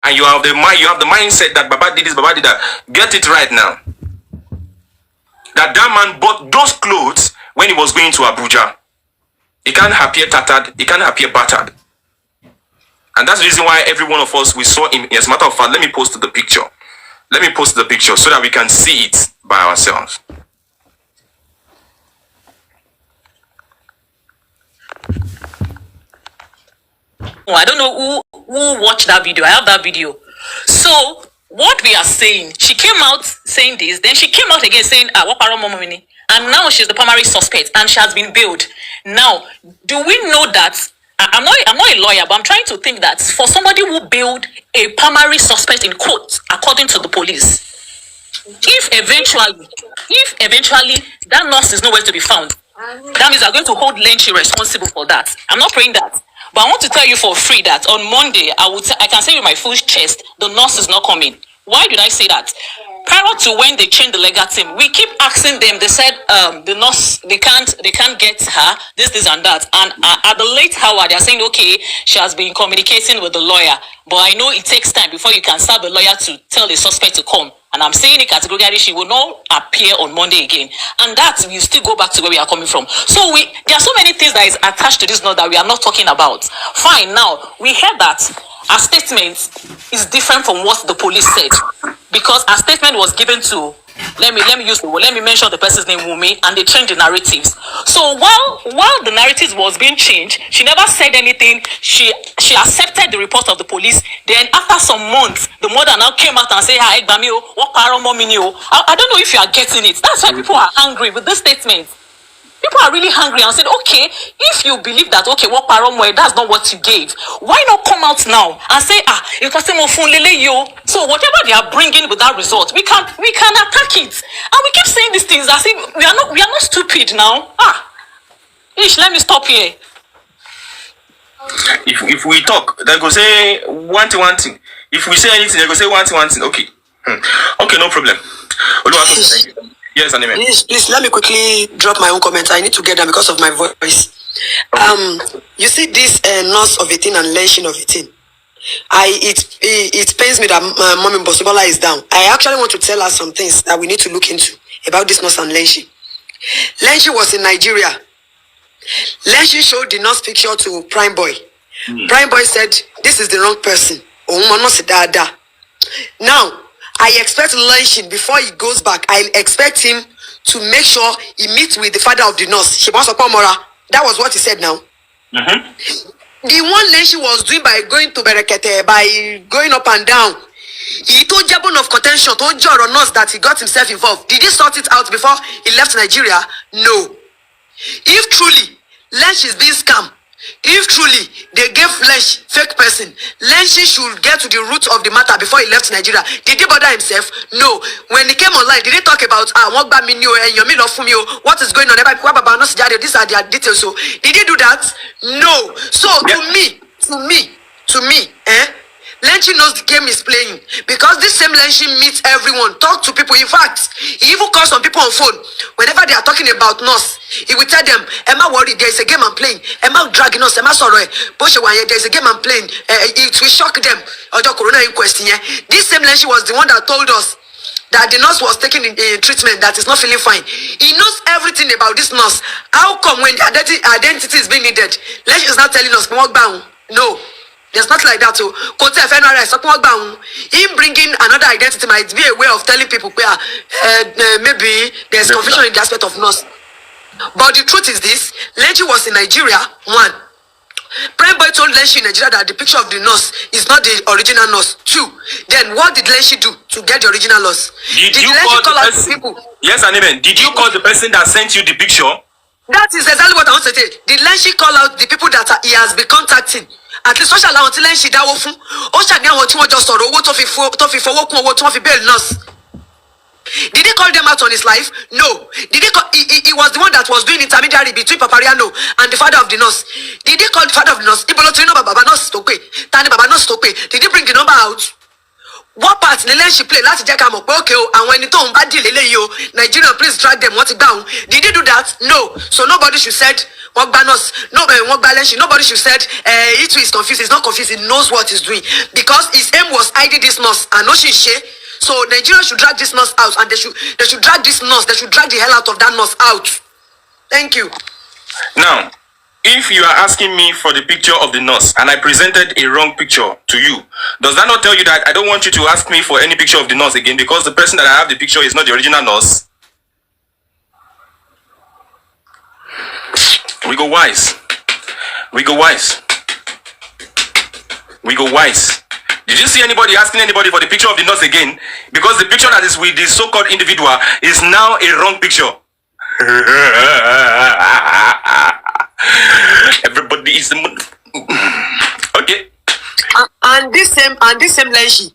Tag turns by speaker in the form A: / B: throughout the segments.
A: and you have the mindset that Baba did this, Baba did that. Get it right now. That man bought those clothes when he was going to Abuja. He can't appear tattered, he can't appear battered. And that's the reason why every one of us, we saw him. As a matter of fact, let me post the picture. Let me post the picture so that we can see it by ourselves.
B: Oh, I don't know who watched that video. I have that video. So what we are saying, she came out saying this, then she came out again saying, what paromomini? And now she's the primary suspect and she has been bailed. Now, do we know that? I'm not a lawyer, but I'm trying to think that for somebody who bailed a primary suspect in court, according to the police, if eventually that nurse is nowhere to be found, that means they're going to hold Lenchi responsible for that. I'm not praying that. But I want to tell you for free that on Monday, I can say with my full chest, the nurse is not coming. Why did I say that? Prior to when they changed the legal team, we keep asking them. They said the nurse, they can't get her, this and that. And at the late hour, they're saying, okay, she has been communicating with the lawyer. But I know it takes time before you can start the lawyer to tell the suspect to come. And I'm saying it categorically, she will not appear on Monday again. And that will still go back to where we are coming from. So there are so many things that is attached to this note that we are not talking about. Fine, now, we heard that our statement is different from what the police said. Because our statement was given to, let me mention the person's name, Wunmi, and they changed the narratives. So while the narratives was being changed, she never said anything. She accepted the report of the police. Then after some months, the mother now came out and said, I don't know if you are getting it. That's why people are angry with this statement. People are really hungry and said, okay, if you believe that, okay, what paramoy, that's not what you gave, why not come out now and say, so whatever they are bringing with that result, we can attack it. And we keep saying these things as if we are not stupid now. Let me stop here.
A: If we talk, they go say one thing. If we say anything, they go say one thing. Okay. Okay, no problem. Yes, Anime.
C: Please, let me quickly drop my own comments. I need to get them because of my voice. Okay. You see this nurse of 18 and Lenshin of 18. It pains me that Mommy Bosibola is down. I actually want to tell her some things that we need to look into about this nurse and Lenshin. Lenshin was in Nigeria. Lenshin showed the nurse picture to Prime Boy. Prime Boy said, this is the wrong person. Now, I expect Lenshin, before he goes back, I expect him to make sure he meets with the father of the nurse. That was what he said now. The one Lenshin was doing by going to Berekete, by going up and down, he told Jabon of contention, told Joro nurse that he got himself involved. Did he sort it out before he left Nigeria? No. If truly Lenshin is being scammed, if truly they gave Lench fake person, Lench should get to the root of the matter before he left Nigeria. Did he bother himself? No. When he came online, did he talk about what is going on? These are their details. So did he do that? No. So to me, Lenchi knows the game is playing, because this same Lenchi meets everyone, talk to people. In fact, he even calls some people on phone. Whenever they are talking about nurse, he will tell them, Emma worry, there is a game I'm playing. Emma dragging us, Emma sorry, there is a game I'm playing. It will shock them. Corona in question. This same Lenchi was the one that told us that the nurse was taking a treatment that is not feeling fine. He knows everything about this nurse. How come when the identity is being needed, Lenchi is not telling us, no. There's not like that. So, him bringing another identity might be a way of telling people maybe there's confusion in the aspect of nurse. But the truth is this: Lenchi was in Nigeria. One, Prime Boy told Lenchi in Nigeria that the picture of the nurse is not the original nurse. Two, then what did Lenchi do to get the original nurse?
A: Did you call out the people? Yes, Anime. Did you call the person that sent you the picture?
C: That is exactly what I want to say. Did Lenchi call out the people that he has been contacting? At least social allowance till Lenchi that wofu. Just nurse. Did he call them out on his life? No. Did he call, he was the one that was doing intermediary between Papariano and the father of the nurse. Did he call the father of the nurse? Did he bring the number out? What part in the Lenchi play? Last check and when it Nigerian, please drag them. What's it down? Did he do that? No. So nobody should said Nobody should said it is confused. It's not confused. He knows what he's doing because his aim was hiding this nurse. And no she. So Nigeria should drag this nurse out, and they should drag this nurse. They should drag the hell out of that nurse out. Thank you.
A: Now, if you are asking me for the picture of the nurse and I presented a wrong picture to you, does that not tell you that I don't want you to ask me for any picture of the nurse again because the person that I have the picture is not the original nurse? We go wise. We go wise. We go wise. Did you see anybody asking anybody for the picture of the nurse again? Because the picture that is with the so-called individual is now a wrong picture. Everybody is okay.
C: And this same Lenshi.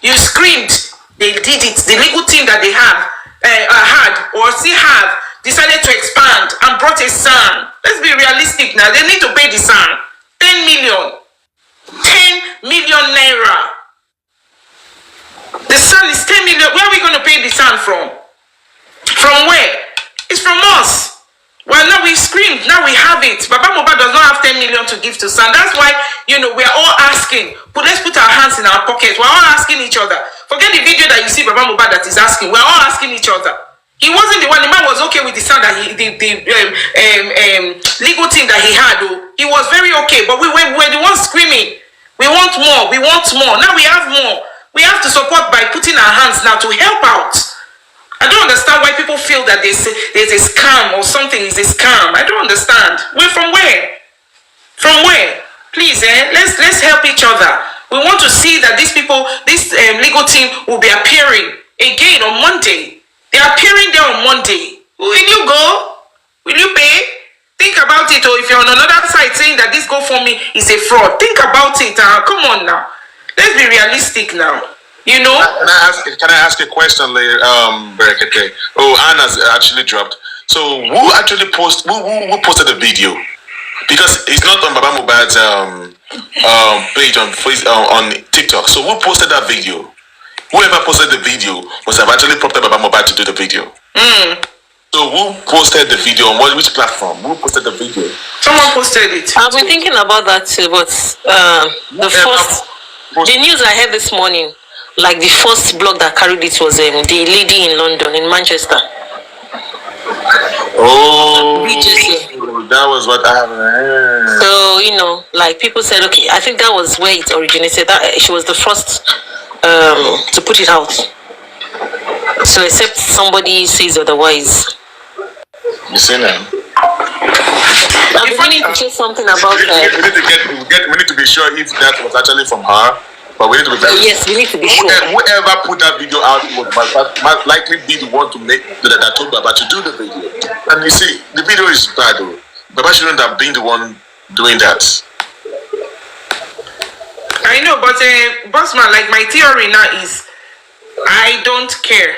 D: You screamed. They did it. The legal team that they had or still have decided to expand and brought a son. Let's be realistic now. They need to pay the son 10 million. 10 million naira. The son is 10 million. Where are we going to pay the son from? From where? It's from us. Well, now we screamed. Now we have it. Baba Mohbad does not have 10 million to give to son. That's why, we are all asking. But let's put our hands in our pockets. We're all asking each other. Forget the video that you see Baba Mohbad that is asking. We're all asking each other. He wasn't the one. The man was okay with the son that the legal team that he had. Though. He was very okay. But we were the ones screaming. We want more. We want more. Now we have more. We have to support by putting our hands now to help out. I don't understand why people feel that there's a scam or something is a scam. I don't understand. We're from where? From where? Please, let's help each other. We want to see that these people, this legal team will be appearing again on Monday. They're appearing there on Monday. Will you go? Will you pay? Think about it. Or if you're on another side saying that this GoFundMe is a fraud, think about it. Come on now. Let's be realistic now. Can
E: I ask a question later, W0RZT? Oh, Anna's actually dropped. So who actually posted the video? Because it's not on Baba Mohbad's page on TikTok. So who posted that video? Whoever posted the video must have actually prompted Baba Mohbad to do the video. So who posted the video on which platform? Who posted the video?
D: Someone posted it.
B: I've been thinking about that too, but the news I heard this morning, like the first blog that carried it was the lady in London, in Manchester.
E: Oh,
B: BGC.
E: That was what I heard.
B: So, like people said, okay, I think that was where it originated. That she was the first to put it out. So except somebody says otherwise.
E: You see now?
B: I'm beginning to say something about that.
E: We need to be sure if that was actually from her. But we need to be very
B: yes, we need to be sure.
E: Whoever put that video out must likely be the one to make that told Baba to do the video. And you see, the video is bad though. Baba shouldn't have been the one doing that.
D: I know, but Bossman, like my theory now is I don't care.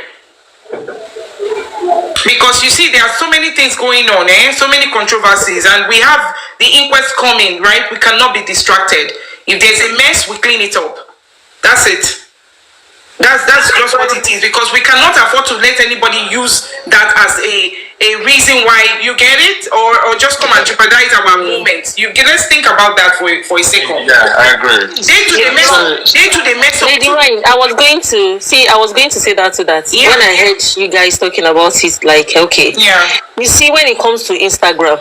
D: Because you see, there are so many things going on, so many controversies, and we have the inquest coming, right? We cannot be distracted. If there's a mess, we clean it up. That's it. That's just what it is, because we cannot afford to let anybody use that as a reason why, you get it, or just come and jeopardize our movement. Let's think about that for a second.
E: Yeah, I agree.
D: Day to the mess up.
B: Lady Ryan, I was going to say that to that. Yeah. When I heard you guys talking about it, like, okay.
D: Yeah.
B: You see, when it comes to Instagram,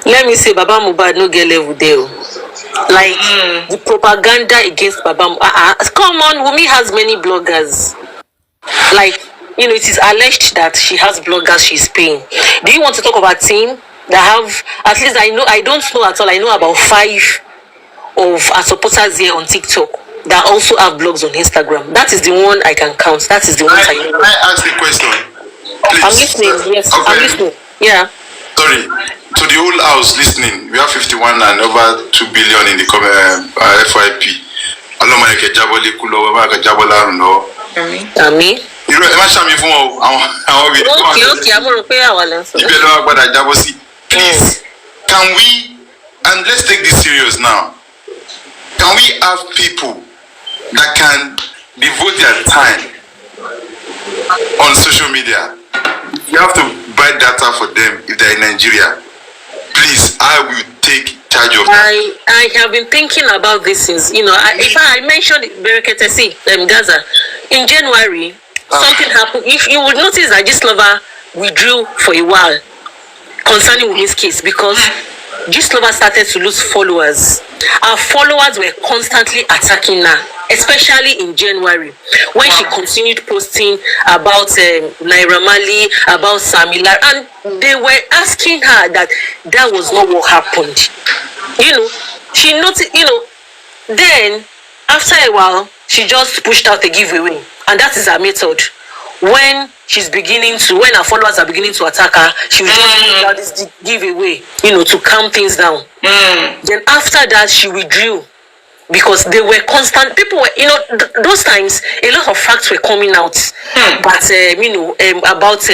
B: let me say, Baba Mohbad no get level there. Like the propaganda against Baba. Come on, Wunmi has many bloggers. Like, it is alleged that she has bloggers she's paying. Do you want to talk about a team that have, at least I don't know at all, I know about 5 of our supporters here on TikTok that also have blogs on Instagram. That is the one I can count. That is the one I know.
E: Can I ask a question? Please.
B: I'm listening, yes, okay. I'm listening. Yeah.
E: Sorry, to the whole house listening, we have 51 and over 2 billion in the FYP. Ami. You know, I'm sure if
B: Okay, I'm going to pay our lesson.
E: Please, can we, and let's take this serious now, can we have people that can devote their time on social media? You have to buy data for them if they're in Nigeria. Please, I will take charge of that.
B: I have been thinking about this since, you know, if I mentioned W0RZT, Gaza, in January, something happened. If you would notice that this lover withdrew for a while concerning Wunmi's case because this lover started to lose followers. Our followers were constantly attacking her, especially in January when she continued posting about Naira Marley, about Samila, and they were asking her that was not what happened. You know, she noticed, you know, then after a while, she just pushed out a giveaway, and that is her method. When her followers are beginning to attack her, she will just put out this giveaway, you know, to calm things down. Then after that, she withdrew because they were constant. People were, you know, those times a lot of facts were coming out, but you know, about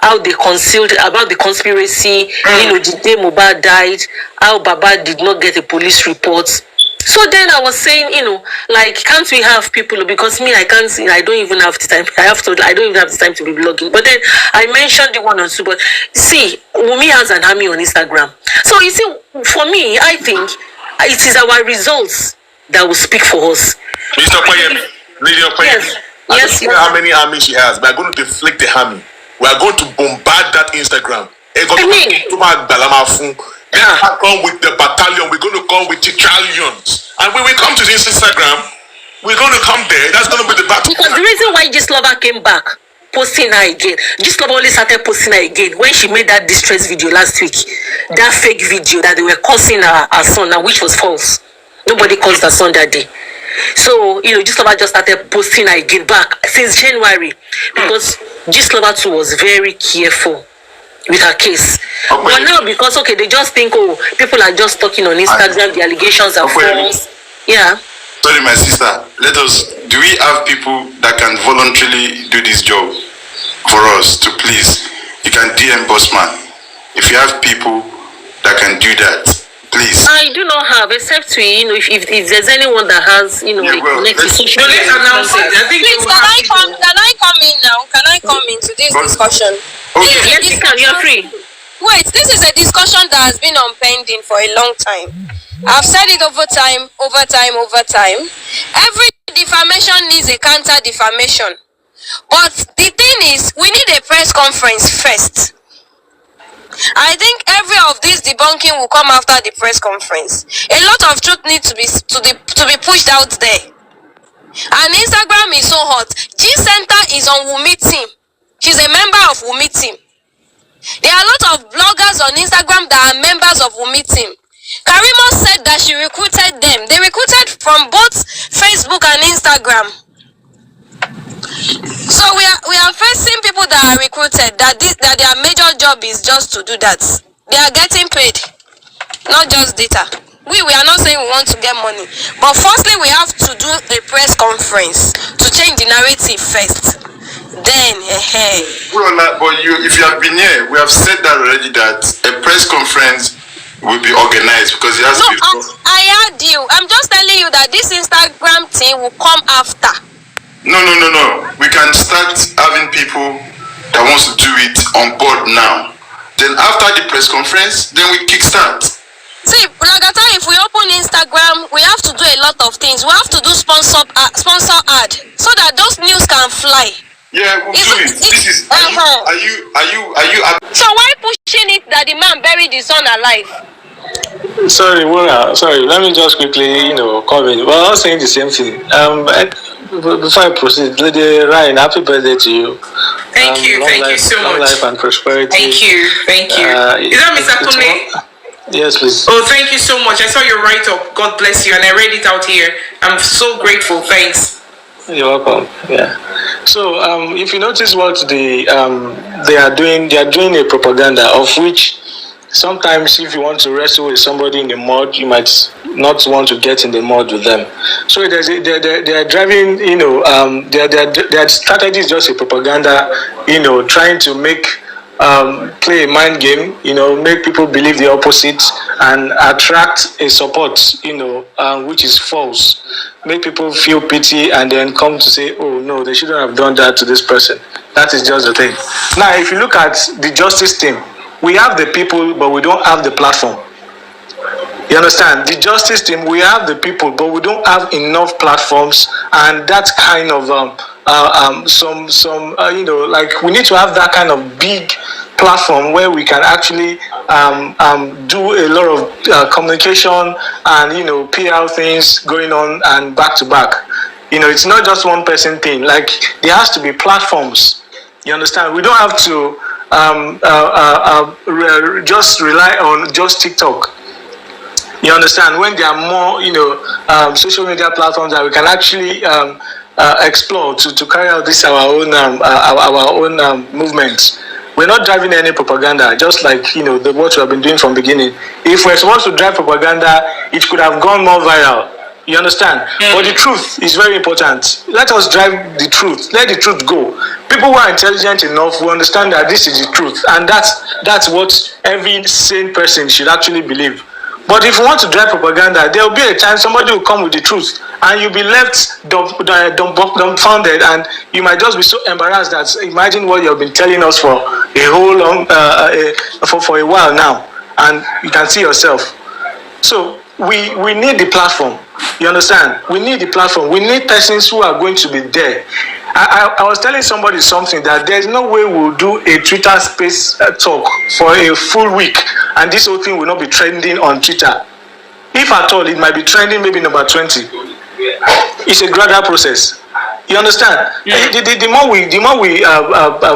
B: how they concealed about the conspiracy. You know, the day Mohbad died, how Baba did not get a police report. So then I was saying, you know, like, can't we have people, because me, I don't even have the time. I don't even have the time to be blogging. But then I mentioned the one or two, but see, Wunmi has an army on Instagram. So you see, for me, I think it is our results that will speak for us.
E: Mr. Koyemi, yes. How many armies she has? We are going to deflect the army. We are going to bombard that Instagram. Then I come with the battalion. We're going to come with battalions, and when we come to this Instagram, we're going to come there. That's going to be the battle.
B: Because the reason why Gislova came back posting her again, Gislova only started posting her again when she made that distress video last week, that fake video that they were cursing her son, and which was false. Nobody cursed her son that day. So, you know, Gislova just started posting her again back since January because Gislova too was very careful with her case. But now, because they just think, people are just talking on Instagram, the allegations are false. Yeah.
E: Sorry, my sister. Do we have people that can voluntarily do this job for us? To please, you can DM Bossman. If you have people that can do that, please.
B: I do not have, except if there's anyone that has, let's
D: announce it.
F: Please, can I come in now? Can I come into this discussion?
B: Okay. Yes, you're free.
F: Wait, this is a discussion that has been on pending for a long time. I've said it over time. Every defamation needs a counter defamation. But the thing is, we need a press conference first. I think every of this debunking will come after the press conference. A lot of truth needs to be pushed out there. And Instagram is so hot. G Center is on Wunmi team. She's a member of Wunmi team. There are a lot of bloggers on Instagram that are members of Wunmi team. Karimo said that she recruited them. They recruited from both Facebook and Instagram. So we are facing people that are recruited that their major job is just to do that. They are getting paid, not just data. We are not saying we want to get money, but firstly we have to do a press conference to change the narrative first. Then,
E: But if you have been here, we have said that already, that a press conference will be organized because it has to be.
F: I heard you. I'm just telling you that this Instagram thing will come after.
E: No. We can start having people that wants to do it on board now. Then after the press conference, then we kickstart.
F: See, Lagata, if we open Instagram, we have to do a lot of things. We have to do sponsor ad so that those news can fly.
E: Yeah, we'll do it. This is. Are you?
F: So why pushing it that the man buried his son alive?
G: Sorry, let me just quickly, comment. Well, I was saying the same thing. Before I proceed, Lady Ryan, happy birthday to you.
D: Thank you so much.
G: Long life and prosperity.
D: Thank you. Is that Mr. Kunle?
G: Yes, please.
D: Oh, thank you so much. I saw your write-up. God bless you, and I read it out here. I'm so grateful. Thanks.
G: You're welcome. Yeah. So, if you notice what they are doing a propaganda of which sometimes if you want to wrestle with somebody in the mud, you might not want to get in the mud with them. So they are driving, their strategy is just a propaganda, trying to make play a mind game, make people believe the opposite and attract a support, which is false. Make people feel pity and then come to say, oh no, they shouldn't have done that to this person. That is just the thing. Now, if you look at the justice team, we have the people, but we don't have the platform. You understand? The justice team, we have the people, but we don't have enough platforms, and that's kind of like we need to have that kind of big platform where we can actually do a lot of communication and PR things going on and back to back. It's not just one person thing. Like there has to be platforms. You understand? We don't have to just rely on just TikTok. You understand? When there are more, social media platforms that we can actually explore to carry out this our own movements. We're not driving any propaganda, just like what we have been doing from the beginning. If we're supposed to drive propaganda, it could have gone more viral. You understand? But the truth is very important. Let us drive the truth. Let the truth go. People who are intelligent enough will understand that this is the truth, and that's what every sane person should actually believe. But if you want to drive propaganda, there will be a time somebody will come with the truth, and you'll be left dumbfounded, and you might just be so embarrassed that imagine what you've been telling us for a whole long, for a while now, and you can see yourself. So we need the platform. You understand? We need the platform. We need persons who are going to be there. I was telling somebody something that there's no way we'll do a Twitter space talk for a full week and this whole thing will not be trending on Twitter. If at all, it might be trending maybe number 20. It's a gradual process. You understand? Yeah. The more we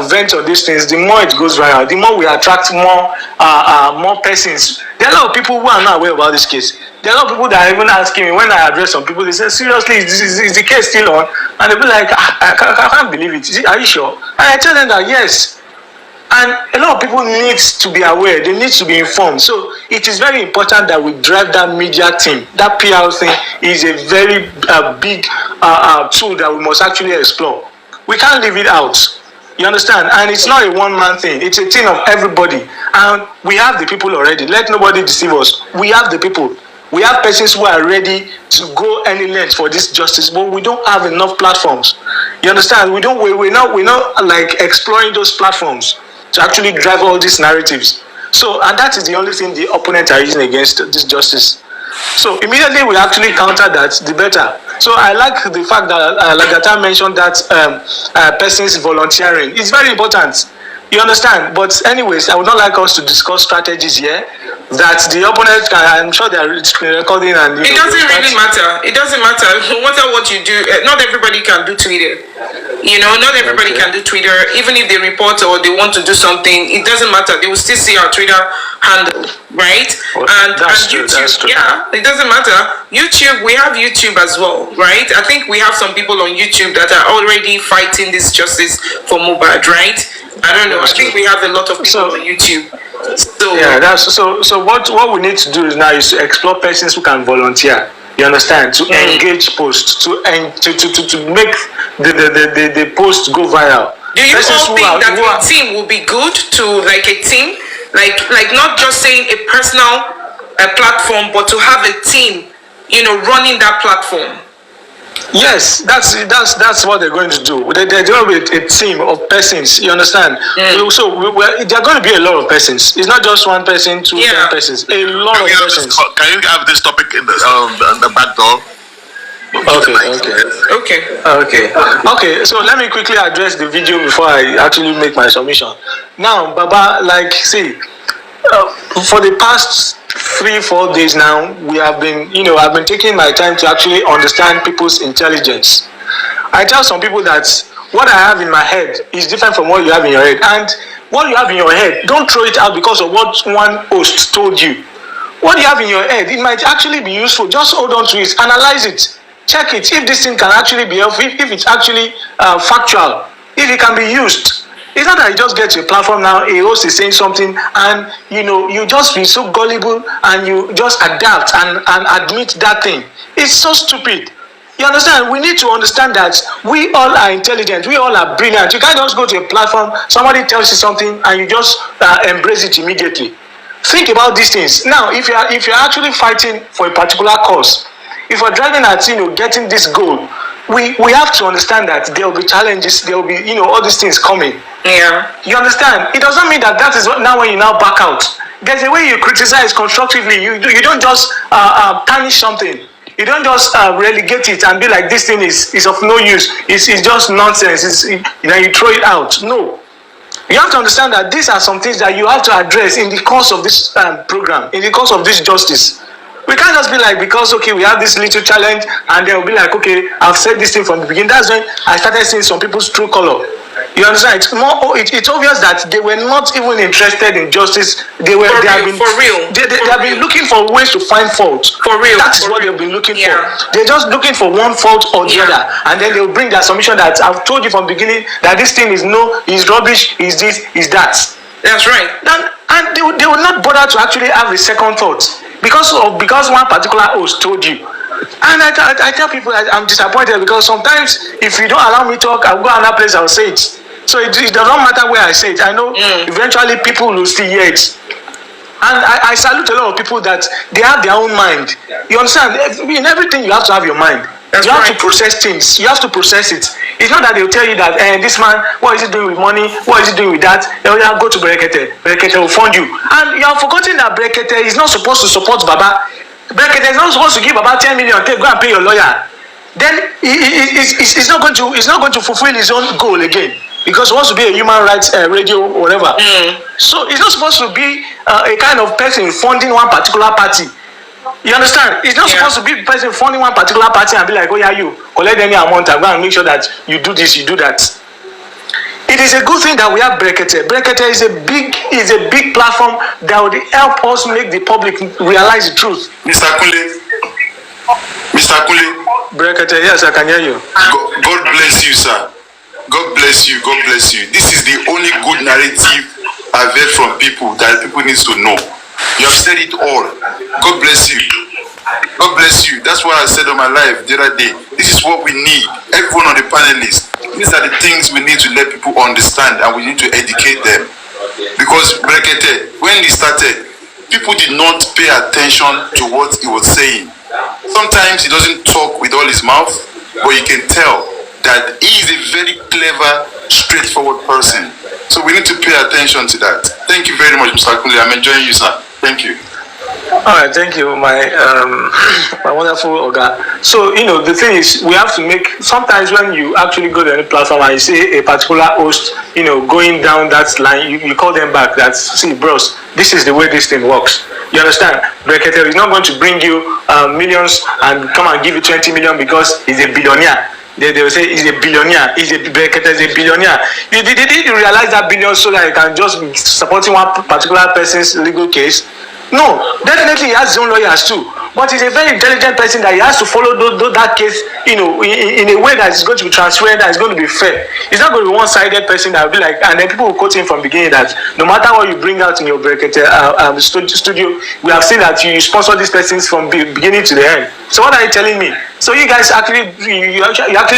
G: vent on these things, the more it goes viral. The more we attract more persons. There are a lot of people who are not aware about this case. There are a lot of people that are even asking me when I address some people. They say, seriously, is the case still on? And they'll be like, I can't believe it. Are you sure? And I tell them that yes. And a lot of people need to be aware. They need to be informed. So it is very important that we drive that media team. That PR thing is a very big tool that we must actually explore. We can't leave it out. You understand? And it's not a one-man thing. It's a team of everybody. And we have the people already. Let nobody deceive us. We have the people. We have persons who are ready to go any length for this justice, but we don't have enough platforms. You understand? We're not like exploring those platforms to actually drive all these narratives. So, and that is the only thing the opponents are using against this justice. So immediately we actually counter that, the better. So I like the fact that Lagata mentioned that persons volunteering. It's very important. You understand? But anyways, I would not like us to discuss strategies here that the opponent can, I'm sure they are recording and...
D: It doesn't really matter. It doesn't matter. No matter what you do, not everybody can do Twitter. Not everybody can do Twitter. Even if they report or they want to do something, it doesn't matter. They will still see our Twitter handle, right? And YouTube, yeah, it doesn't matter. YouTube, we have YouTube as well, right? I think we have some people on YouTube that are already fighting this justice for Mohbad, right? I don't know. I think we have a lot of people on YouTube. So
G: yeah, so what we need to do now is to explore persons who can volunteer. You understand? To engage posts, to make the post go viral.
D: Do you all think that a team will be good to like a team, like not just saying a personal platform, but to have a team, running that platform?
G: Yes, that's what they're going to do. They're going to be a team of persons. You understand? So there are going to be a lot of persons. It's not just one person, two persons. A lot of persons.
E: Can you have this topic in the back door?
G: Okay. So let me quickly address the video before I actually make my submission. Now, Baba, for the past 3-4 days now, we have been, I've been taking my time to actually understand people's intelligence. I tell some people that what I have in my head is different from what you have in your head. And what you have in your head, don't throw it out because of what one host told you. What you have in your head, it might actually be useful. Just hold on to it, analyze it, check it. If this thing can actually be helpful, if it's actually factual, if it can be used. It's not that you just get to a platform now, a host is saying something, and you just be so gullible and you just adapt and admit that thing. It's so stupid. You understand? We need to understand that we all are intelligent. We all are brilliant. You can't just go to a platform, somebody tells you something, and you just embrace it immediately. Think about these things. Now, if you're actually fighting for a particular cause, if we're driving at getting this goal, we have to understand that there will be challenges, there will be all these things coming.
D: Yeah.
G: You understand? It doesn't mean that is now when you now back out. There's a way you criticize constructively. You don't just tarnish something. You don't just relegate it and be like, this thing is of no use. It's just nonsense. You throw it out. No. You have to understand that these are some things that you have to address in the course of this program, in the course of this justice. We can't just be like, because we have this little challenge, and they'll be like, okay, I've said this thing from the beginning. That's when I started seeing some people's true color. You understand? It's obvious that they were not even interested in justice. They have been looking for ways to find fault.
D: For real.
G: That is what they've been looking for. They're just looking for one fault or the other, and then they'll bring their submission that I've told you from the beginning that this thing is rubbish, is this, is that.
D: That's right.
G: And they will not bother to actually have a second thought because one particular host told you. And I tell people I'm disappointed because sometimes if you don't allow me to talk, I'll go another place, I'll say it. So it doesn't matter where I say it. I know eventually people will still hear it. And I salute a lot of people that they have their own mind. You understand? In everything you have to have your mind. You have to process things. You have to process it. It's not that they'll tell you that this man, what is he doing with money? What is he doing with that? They'll go to Berekete. Berekete will fund you. And you have forgotten that Berekete is not supposed to support Baba. Berekete is not supposed to give about 10 million. Take, go and pay your lawyer. Then he's not going to fulfill his own goal again because he wants to be a human rights radio or whatever. So he's not supposed to be a kind of person funding one particular party. You understand? It's not supposed to be a person funding one particular party and be like, oh yeah, you collect any amount and go and make sure that you do this, you do that. It is a good thing that we have Berekete. Berekete is a big platform that would help us make the public realize the truth.
H: Mr. Kule.
G: Berekete, yes, I can hear you.
H: God bless you, sir. God bless you. God bless you. This is the only good narrative I've heard from people that people need to know. You have said it all. God bless you. God bless you. That's what I said on my live the other day. This is what we need. Everyone on the panelists. These are the things we need to let people understand, and we need to educate them. Because Berekete, when he started, people did not pay attention to what he was saying. Sometimes he doesn't talk with all his mouth, but you can tell that he is a very clever, straightforward person. So we need to pay attention to that. Thank you very much, Mr. Kunle. I'm enjoying you, sir. Thank you.
G: All right, thank you, my wonderful Oga. So, the thing is, we have to make, sometimes when you actually go to any platform and you see a particular host, going down that line, you call them back, that, see, bros, this is the way this thing works. You understand? Berekete is not going to bring you millions and come and give you 20 million because he's a billionaire. They will say he's a billionaire. Berekete is a billionaire. Did you realize that billion so that you can just be supporting one particular person's legal case? No, definitely he has his own lawyers too. But he's a very intelligent person that he has to follow that case, in a way that is going to be transparent, that is going to be fair. He's not going to be one-sided person that will be like, and then people will quote him from the beginning that no matter what you bring out in your Berekete studio, we have seen that you sponsor these persons from beginning to the end. So what are you telling me? So you guys actually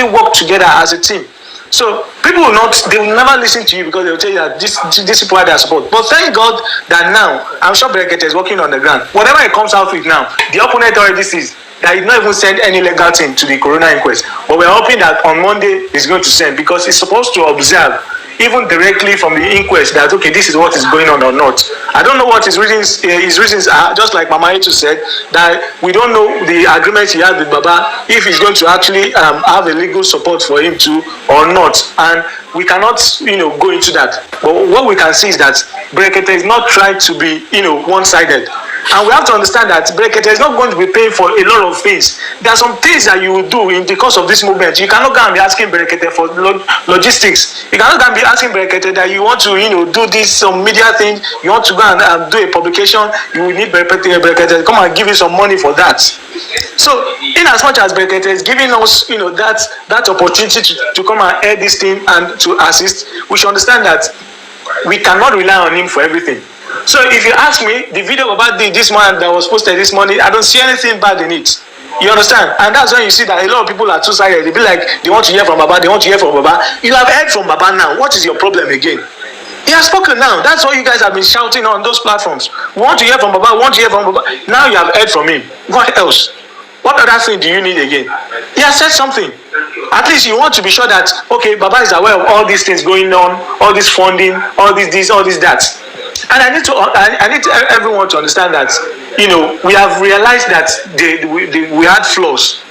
G: work together as a team. So people they will never listen to you because they will tell you that these people are their support. But thank God that now, I'm sure Berekete is working on the ground. Whatever it comes out with now, the opponent already sees that he did not even send any legal team to the coroner inquest. But we're hoping that on Monday he's going to send, because he's supposed to observe even directly from the inquest that, okay, this is what is going on or not. I don't know what his reasons are, just like Mama Etu said, that we don't know the agreement he had with Baba, if he's going to actually have a legal support for him to or not. And we cannot, go into that. But what we can see is that Berekete is not trying to be, one-sided. And we have to understand that Brekete is not going to be paying for a lot of things. There are some things that you will do in the course of this movement. You cannot go and be asking Brekete for logistics. You cannot go and be asking Brekete that you want to, do this some media thing. You want to go and do a publication. You will need Brekete to come and give you some money for that. So, in as much as Brekete is giving us, that opportunity to come and air this thing and to assist, we should understand that we cannot rely on him for everything. So if you ask me, the video about this man that was posted this morning, I don't see anything bad in it. You understand? And that's when you see that a lot of people are two-sided. They be like, they want to hear from Baba, they want to hear from Baba. You have heard from Baba now. What is your problem again? He has spoken now. That's what you guys have been shouting on those platforms. We want to hear from Baba, we want to hear from Baba. Now you have heard from him. What else? What other thing do you need again? He has said something. At least you want to be sure that, okay, Baba is aware of all these things going on, all this funding, all this, all this, that. And I need everyone to understand that, we have realized that we had flaws.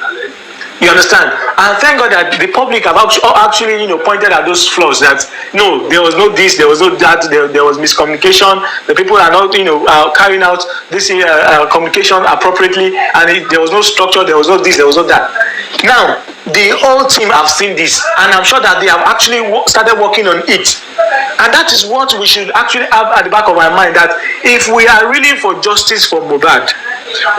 G: You understand? And thank God that the public have actually, pointed at those flaws. That no, there was no this, there was no that, there was miscommunication. The people are not, carrying out this communication appropriately, and there was no structure, there was no this, there was no that. Now, the whole team have seen this, and I'm sure that they have actually started working on it. And that is what we should actually have at the back of our mind, that if we are really for justice for Mohbad,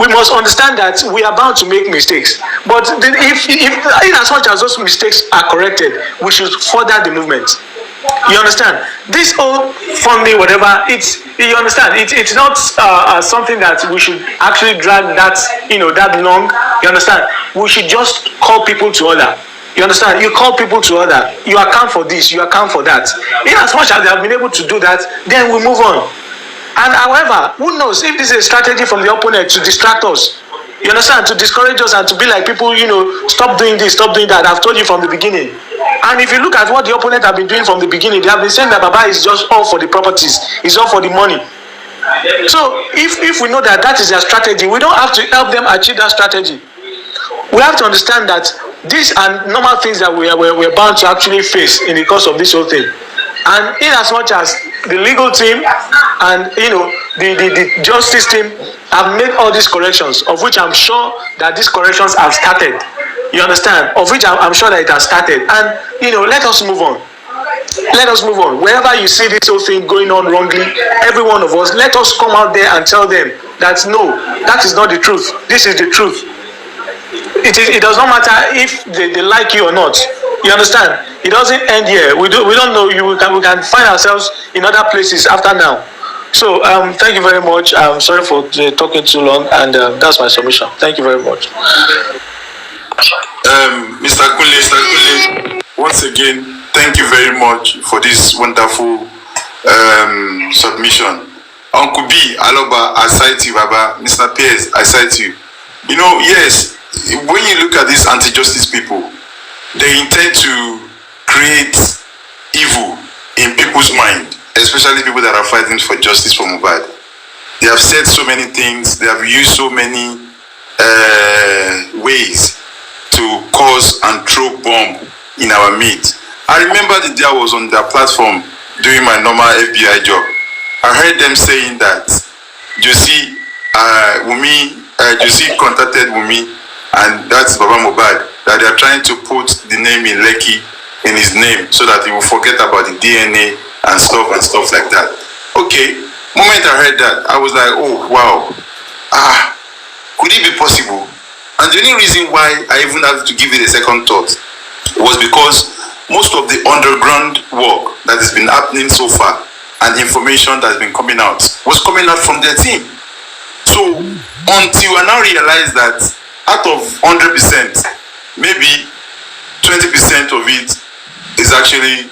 G: we must understand that we are bound to make mistakes. But if in as much as those mistakes are corrected, we should further the movement. You understand? This whole funding, whatever, you understand, it's not something that we should actually drag that long. You understand? We should just call people to order. You understand? You call people to order. You account for this, you account for that. In as much as they have been able to do that, then we move on. And however, who knows if this is a strategy from the opponent to distract us? You understand? To discourage us and to be like people, stop doing this, stop doing that. I've told you from the beginning. And if you look at what the opponent have been doing from the beginning, they have been saying that Baba is just all for the properties, it's all for the money. So if we know that that is their strategy, we don't have to help them achieve that strategy. We have to understand that these are normal things that we're bound to actually face in the course of this whole thing. And in as much as the legal team and the justice team have made all these corrections, of which I'm sure that these corrections have started. You understand? Of which I'm sure that it has started. And let us move on. Let us move on. Wherever you see this whole thing going on wrongly, every one of us, let us come out there and tell them that no, that is not the truth. This is the truth. It does not matter if they like you or not. You understand? It doesn't end here. We don't know. We can find ourselves in other places after now. So thank you very much. I'm sorry for talking too long, and that's my submission. Thank you very much.
H: Mr. Kunle, once again, thank you very much for this wonderful submission. Uncle B, Aloba, I cite you, Baba. Mr. Pierce, I cite you. Yes, when you look at these anti-justice people, they intend to create evil in people's mind, especially people that are fighting for justice for Mohbad. They have said so many things, they have used so many ways to cause and throw bomb in our midst. I remember the day I was on their platform doing my normal FBI job. I heard them saying that Josie contacted Wunmi, and that's Baba Mohbad, that they are trying to put the name in Lekki in his name so that he will forget about the DNA and stuff like that. Okay, moment I heard that, I was like, oh wow, could it be possible? And the only reason why I even had to give it a second thought was because most of the underground work that has been happening so far and information that has been coming out was coming out from their team. So until I now realize that out of 100%, maybe 20% of it is actually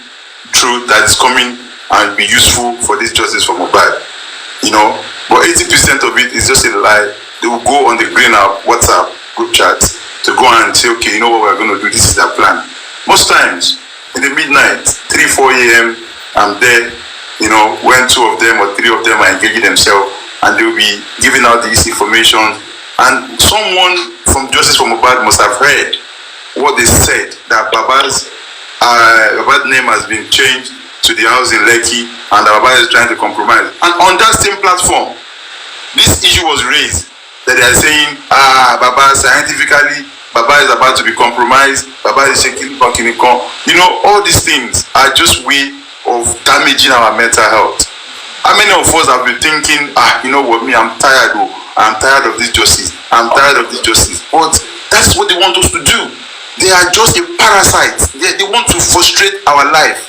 H: true, that is coming and be useful for this justice for Mohbad, but 80% of it is just a lie. They will go on the green app, WhatsApp group chat to go and say, okay, you know what we're going to do, this is their plan. Most times, in the midnight, 3-4 a.m., I'm there, when 2 of them or 3 of them are engaging themselves, and they will be giving out this information. And someone from Justice for Mohbad must have heard what they said, that Baba's name has been changed to the house in Lekki, and Baba is trying to compromise. And on that same platform, this issue was raised, that they are saying, Baba, scientifically, Baba is about to be compromised, Baba is shaking, you know, all these things are just way of damaging our mental health. How many of us have been thinking, you know what, me, I'm tired, I'm tired of this justice, I'm tired of this justice. But that's what they want us to do. They are just a parasite. They want to frustrate our life.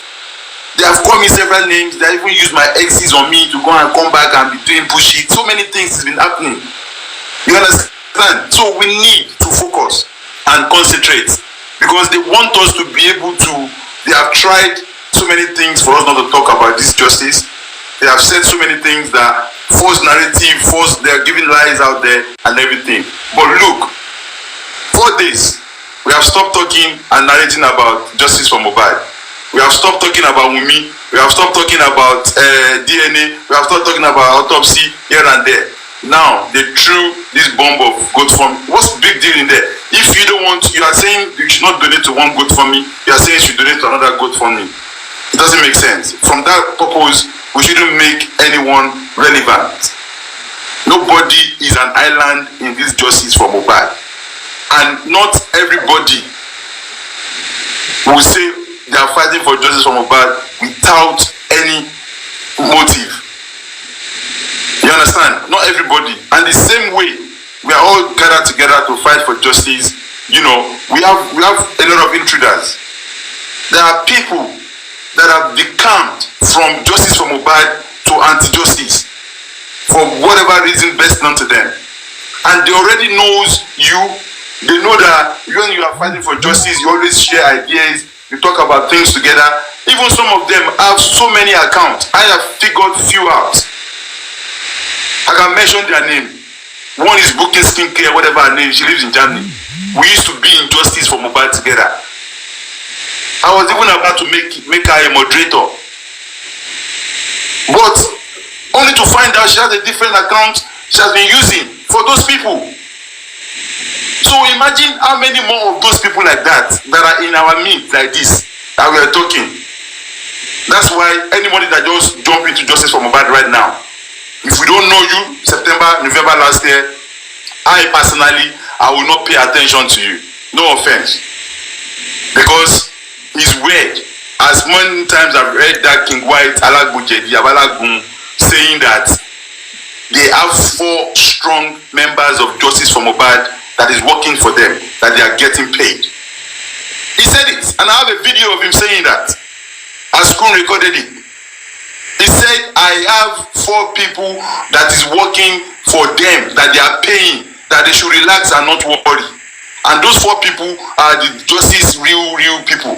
H: They have called me several names. They even used my exes on me to go and come back and be doing bullshit. So many things has been happening. You understand? So we need to focus and concentrate, because they want us to be able to, they have tried so many things for us not to talk about this justice. They have said so many things that false narrative, they are giving lies out there and everything. But look, for this, we have stopped talking and narrating about justice for Mohbad. We have stopped talking about Wunmi. We have stopped talking about DNA. We have stopped talking about autopsy here and there. Now, they threw this bomb of GoFundMe. What's the big deal in there? If you don't want, you are saying you should not donate to one GoFundMe, you are saying you should donate to another GoFundMe. It doesn't make sense. From that purpose, we shouldn't make anyone relevant. Nobody is an island in this justice for Mohbad. And not everybody will say they are fighting for justice for Mohbad without any motive. You understand? Not everybody. And the same way we are all gathered together to fight for justice, you know, we have a lot of intruders. There are people that have decamped from justice for Mohbad to anti-justice for whatever reason best known to them. And they already knows you. They know that when you are fighting for justice, you always share ideas, you talk about things together. Even some of them have so many accounts. I have figured few out. I can mention their name. One is Booking Skincare, whatever her name, she lives in Germany. We used to be in justice for Mohbad together. I was even about to make her a moderator. But only to find out she has a different account she has been using for those people. So imagine how many more of those people like that are in our midst like this that we are talking. That's why anybody that just jump into justice for Mohbad right now, if we don't know you, November last year, I personally, I will not pay attention to you. No offense. Because it's weird. As many times I've read that King White, Alagbujedi, Abalagun, saying that they have 4 strong members of justice for Mohbad that is working for them, that they are getting paid. He said it, and I have a video of him saying that. Askun recorded it. He said, I have 4 people that is working for them, that they are paying, that they should relax and not worry. And those 4 people are the justice real people.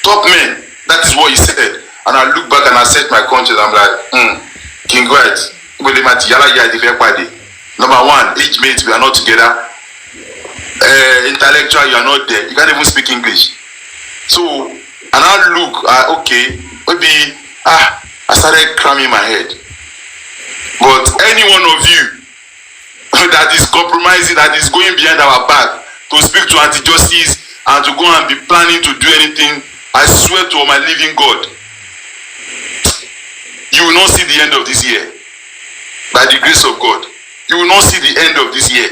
H: Top men. That is what he said. And I look back and I set my conscience. I'm like, King White, number 1, age mates, we are not together. Intellectual, you are not there. You can't even speak English. So, and I look, okay, maybe, I started cramming my head. But any one of you that is compromising, that is going behind our back to speak to anti-justice and to go and be planning to do anything, I swear to my living God, you will not see the end of this year. By the grace of God, you will not see the end of this year.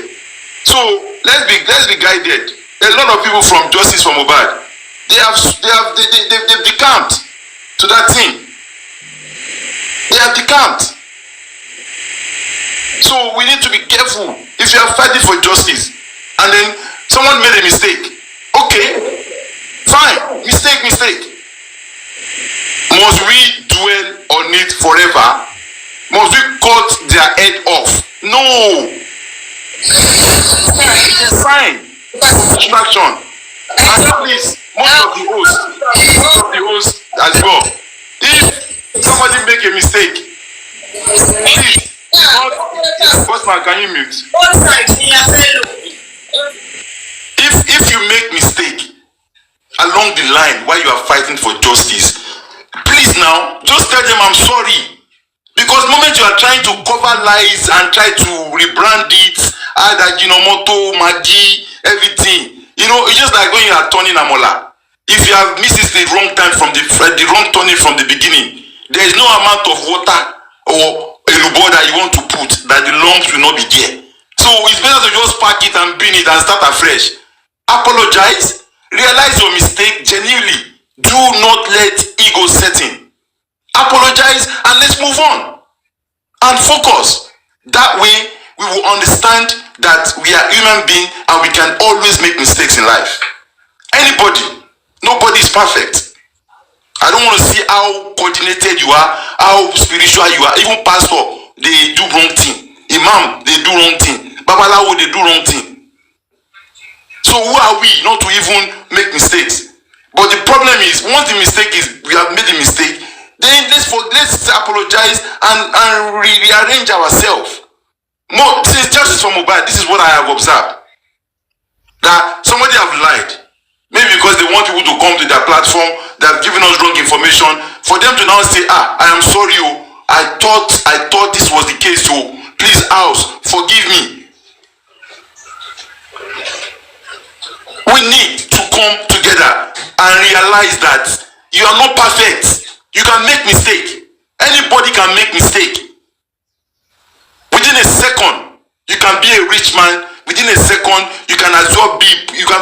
H: So let's be guided. A lot of people from justice for Mohbad, they've decamped to that thing. They have decamped. So we need to be careful. If you are fighting for justice and then someone made a mistake, okay, fine, mistake. Must we dwell on it forever? Must we cut their head off? No. It is fine. Distraction. And please, most of the hosts as well. If somebody make a mistake, please, Postman, can you mute? If you make mistake along the line while you are fighting for justice, please now, just tell them I'm sorry. Because the moment you are trying to cover lies and try to rebrand it, add Ajinomoto, Maggi, everything, it's just like when you are turning a mola. If you have missed it the wrong time from the wrong turning from the beginning, there is no amount of water or a elubo that you want to put, that the lumps will not be there. So it's better to just pack it and bin it and start afresh. Apologize, realize your mistake genuinely. Do not let ego set in. Apologize and let's move on and focus. That way we will understand that we are human beings and we can always make mistakes in life. Nobody is perfect. I don't want to see how coordinated you are, how spiritual you are. Even pastor, they do wrong thing. Imam, they do wrong thing. Babalawo, they do wrong thing. So who are we not to even make mistakes? But the problem is, once the mistake is, we have made the mistake, then let's apologize and rearrange ourselves. Since justice for Mohbad, this is what I have observed. That somebody have lied. Maybe because they want people to come to their platform, they have given us wrong information. For them to now say, I am sorry, I thought this was the case, so please, house, forgive me. We need to come together and realize that you are not perfect. You can make mistake. Anybody can make mistake. Within a second, you can be a rich man. Within a second, you can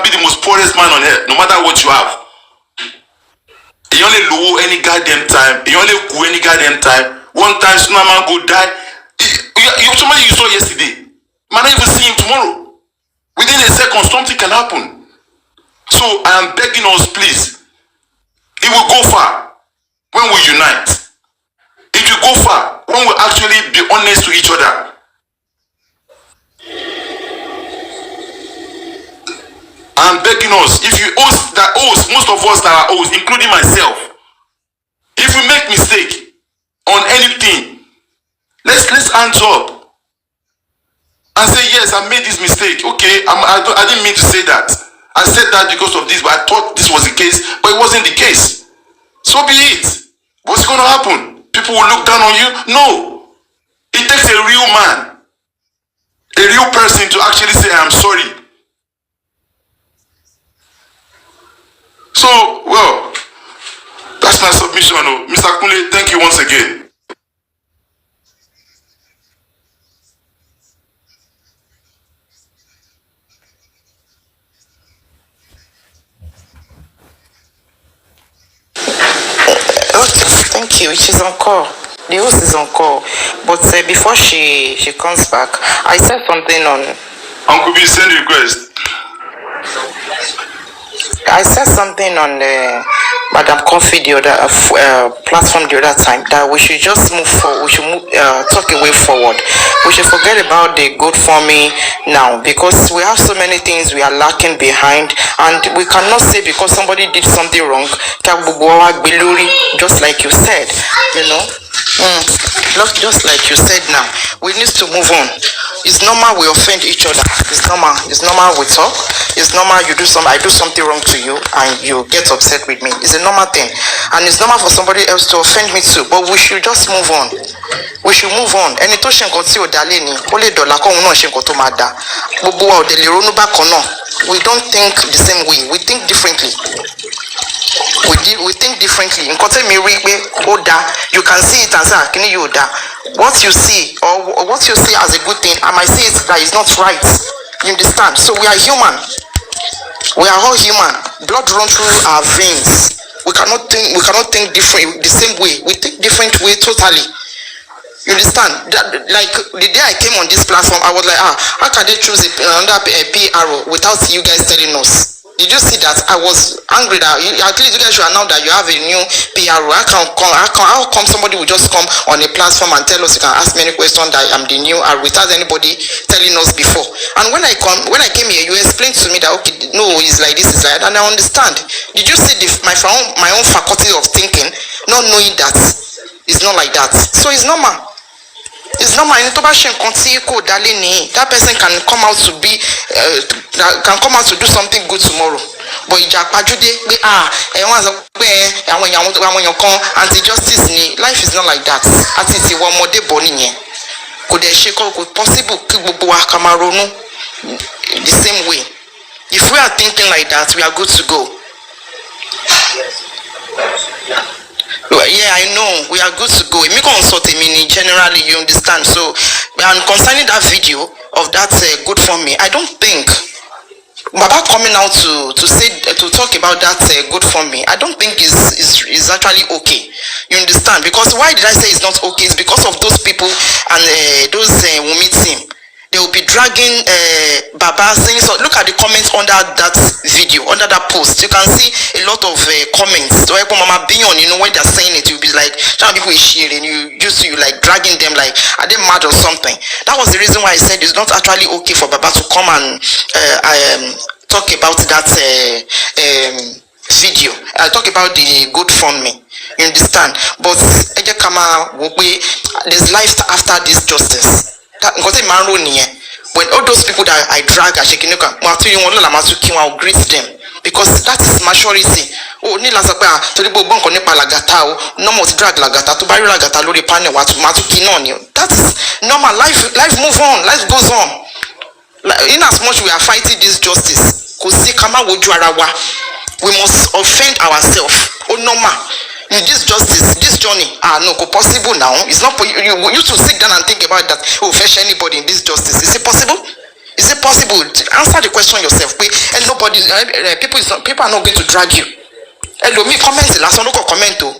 H: be the most poorest man on earth, no matter what you have. You only low any goddamn time. You only go any goddamn time. One time, sooner man go die. Somebody you saw yesterday, might not even see him tomorrow. Within a second, something can happen. So I am begging us, please. It will go far when we unite. It will go far when we actually be honest to each other. I'm begging us, if you owes, most of us that are owes, including myself, if we make mistake on anything, let's hands up and say, yes, I made this mistake. Okay, I didn't mean to say that. I said that because of this, but I thought this was the case, but it wasn't the case. So be it. What's going to happen? People will look down on you? No. It takes a real man, a real person to actually say, I'm sorry. So, well, that's my submission. Mr. Kunle, thank you once again.
D: Thank you. She's on call. The host is on call. But before she comes back, I said something on...
H: Uncle B, send request.
D: I said something on Madam Coffee the other platform the other time that we should just move forward. We should talk a way forward. We should forget about the good forming now, because we have so many things we are lacking behind, and we cannot say because somebody did something wrong, just like you said, you know. Just like you said now, we need to move on. It's normal we offend each other. It's normal. It's normal we talk. It's normal I do something wrong to you and you get upset with me. It's a normal thing. And it's normal for somebody else to offend me too. But we should just move on. We should move on. Ẹni tó ṣe nǹkan tí ò dá léni, ó lè dọ̀la kóhun náà ṣe nǹkan tó máa dá. Gbogbo wa ò dẹ̀ lè ronú bákan náà. We don't think the same way. We think differently. We think differently. Nǹkan tẹ́mi rí pé ó dá, you can see it and say kíní yóò dá. What you see or what you see as a good thing, I might see it that is not right. You understand? So we are human. We are all human. Blood runs through our veins. We cannot think different the same way. We think different way totally. You understand? Like the day I came on this platform, I was like, how can they choose another PRO without you guys telling us? Did you see that? I was angry that at least you guys should announce that you have a new PRO. How come somebody will just come on a platform and tell us you can ask me any question that I'm the new without anybody telling us before? And when I came here, you explained to me that okay, no, it's like this, it's like that, and I understand. Did you see my own faculty of thinking, not knowing that it's not like that? So it's normal. It's normal. That person can come out to be to do something good tomorrow. But anti-justice ni life is not like that. Could possible the same way. If we are thinking like that, we are good to go.
I: Well, yeah, I know. We are good to go. Me consult me generally, you understand. So, and concerning that video of that good for me, I don't think Baba coming out to say to talk about that good for me, I don't think is actually okay. You understand? Because why did I say it's not okay? It's because of those people and those Wunmi team. They will be dragging Baba saying so. Look at the comments under that video, under that post. You can see a lot of comments. So Mama Bion, you know, when they're saying it, you'll be like, some people is sharing, you used to like dragging them like, are they mad or something? That was the reason why I said it's not actually okay for Baba to come and talk about that video. I'll talk about the good from me. You understand? But there's life after this justice. When all those people that I drag are shaking, I'll greet them because that is maturity. Oh, ni lasapa to the bonko nipa lagata o no more drag lagata to bury lagata lori panel watu kinoni. That is normal. Life move on, life goes on. In as much we are fighting this justice, we must offend ourselves. Oh normal. In this justice, this journey, no, possible now. It's not for you. You to sit down and think about that. Oh, fetch anybody in this justice. Is it possible? Is it possible? Answer the question yourself. And nobody, people are not going to drag you. Hello, me comment the last one. Look comment to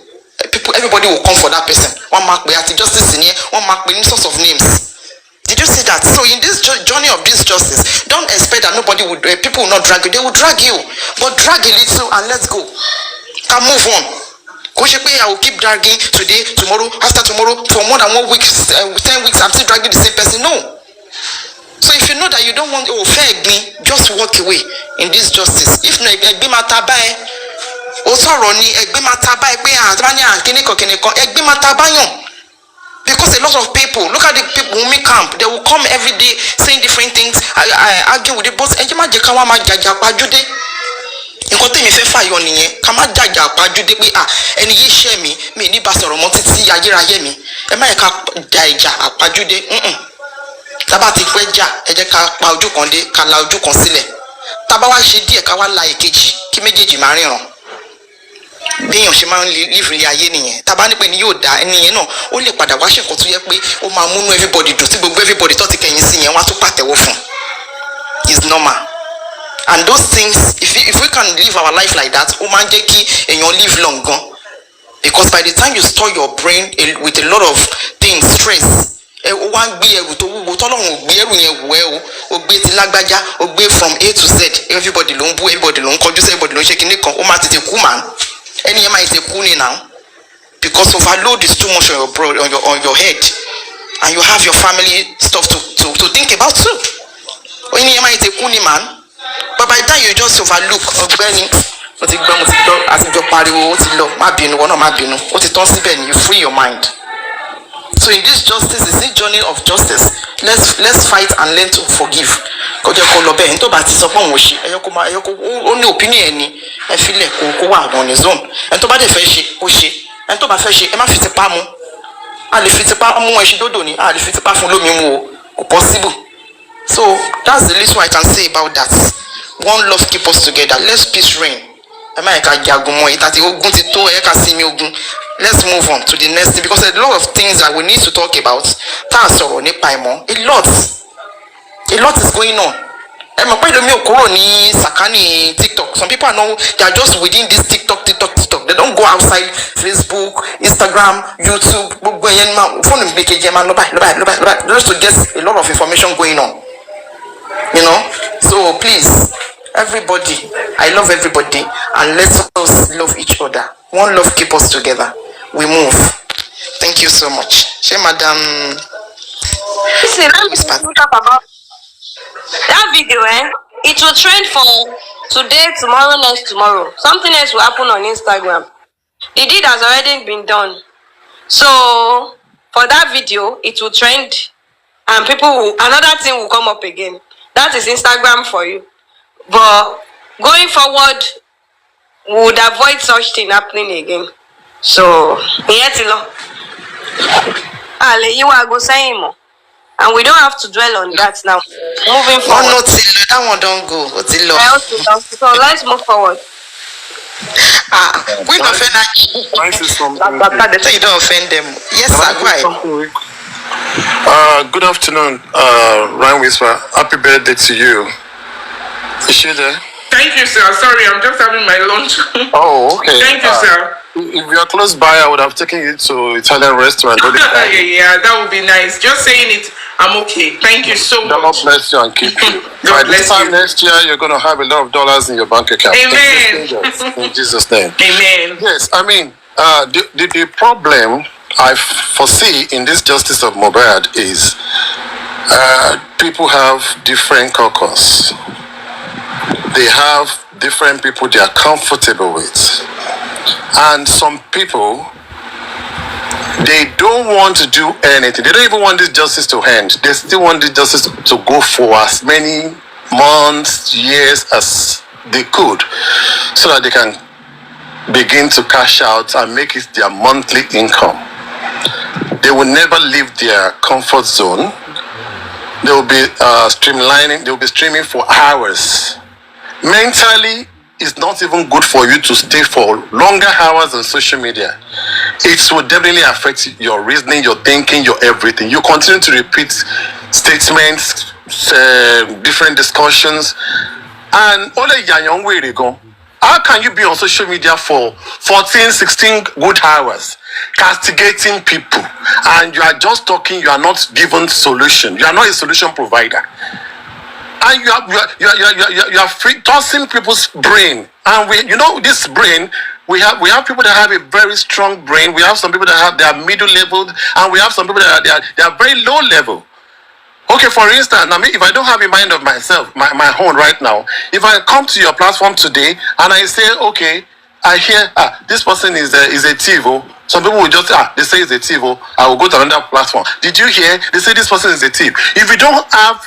I: people. Everybody will come for that person. One mark we have justice in here. One mark with sorts of names. Did you see that? So in this journey of this justice, don't expect that nobody would. People will not drag you. They will drag you, but drag a little and let's go. Can move on. I will keep dragging today, tomorrow, after tomorrow, for more than 1 week, 10 weeks, I'm still dragging the same person. No. So if you know that you don't want to offend me, just walk away in this justice. If not, because a lot of people, look at the people who make camp, they will come every day saying different things, I argue with the boss, and nǹkan tèmi fẹ́ fàyọ nìyẹn ká má jàjà àpájúdé pé ẹni yìí ṣẹ́ mi ní bá sọ̀rọ̀ mọ́ títí ayérayé mi ẹ má yẹ ká ja ìjà àpájúdé tábà ti pẹ́ jà ẹ jẹ́ ká pa ojú kan dé ká la ojú kan sílẹ̀ tábà wá ṣe díẹ̀ ká wá la èkejì kí méjèèjì má ríran béèyàn ṣe máa ń live ilé ayé nìyẹn tábà ní pé ni yóò dá ẹni yẹn náà ó lè padà wá ṣe nǹkan tó yẹ pé ó máa múnú everybody dùn tí gbogbo everybody tó ti kẹ̀yìn sí yẹn wá tún pàtẹ́wọ́ fún is normal. And those things, if we can live our life like that, woman jeki and you live long gone. Because by the time you store your brain with a lot of things, stress, from A to Z, everybody long boo, everybody long conduce, everybody long shaking man. Any is a kuni now. Because overload is too much on your head. And you have your family stuff to think about too. Any is a kuni man. But by the time you just overlook you free your mind. So in this justice, is this journey of justice, let's fight and learn to forgive. Only opinion on his own. And to bad and to possible. So that's the least I can say about that. One love keep us together. Let's peace reign. Let's move on to the next thing because there's a lot of things that we need to talk about. A lot is going on. TikTok. Some people are now they are just within this TikTok. They don't go outside Facebook, Instagram, YouTube. Just to get a lot of information going on. You know, so please, everybody, I love everybody, and let us love each other. One love keep us together. We move. Thank you so much. She Madam.
F: Listen, let me talk about that video. It will trend for today, tomorrow, next tomorrow. Something else will happen on Instagram. The deed has already been done. So for that video, it will trend, and another thing will come up again. That is Instagram for you. But going forward, we would avoid such thing happening again. So, you are go saying more. And we don't have to dwell on that now. Moving forward.
I: That one don't go.
F: So let's move forward.
I: We don't offend them. They say you don't offend them. Yes, sir, go ahead.
J: Good afternoon, Ryan Whisper. Happy birthday to you. Is she there?
D: Thank you, sir. Sorry, I'm just having my lunch.
J: Oh, okay.
D: Thank you, sir.
J: If you're close by, I would have taken you to Italian restaurant.
D: Yeah, that would be nice. Just saying it, I'm okay. Thank you so much.
J: God bless you and keep you. By this time next year, you're going to have a lot of dollars in your bank account.
D: Amen.
J: In Jesus' name.
D: Amen.
J: Yes, I mean, the problem I foresee in this justice of Mohbad is people have different caucus. They have different people they are comfortable with. And some people, they don't want to do anything. They don't even want this justice to end. They still want this justice to go for as many months, years as they could, so that they can begin to cash out and make it their monthly income. They will never leave their comfort zone. They will be streamlining, they will be streaming for hours. Mentally, it's not even good for you to stay for longer hours on social media. It will definitely affect your reasoning, your thinking, your everything. You continue to repeat statements, different discussions, and how can you be on social media for 14, 16 good hours, castigating people, and you are just talking, you are not given solution. You are not a solution provider. And you are tossing people's brain. And this brain, we have people that have a very strong brain. We have some people that they are middle leveled, and we have some people that they are very low level. Okay, for instance, I mean, if I don't have a mind of myself, my own right now, if I come to your platform today and I say, okay, I hear this person is a thief. Some people will just they say it's a thief. I will go to another platform. Did you hear? They say this person is a thief. If you don't have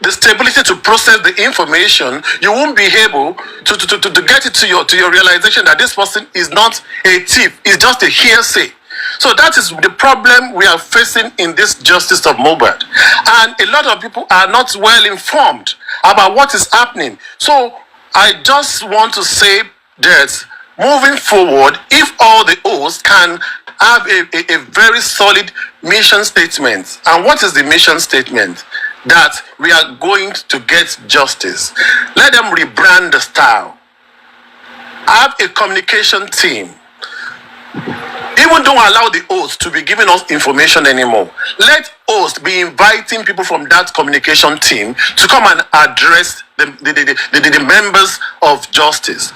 J: the stability to process the information, you won't be able to get it to your realization that this person is not a thief. It's just a hearsay. So that is the problem we are facing in this justice of Mohbad. And a lot of people are not well informed about what is happening. So I just want to say that moving forward, if all the hosts can have a very solid mission statement. And what is the mission statement? That we are going to get justice. Let them rebrand the style. Have a communication team. Even don't allow the host to be giving us information anymore. Let host be inviting people from that communication team to come and address the members of justice.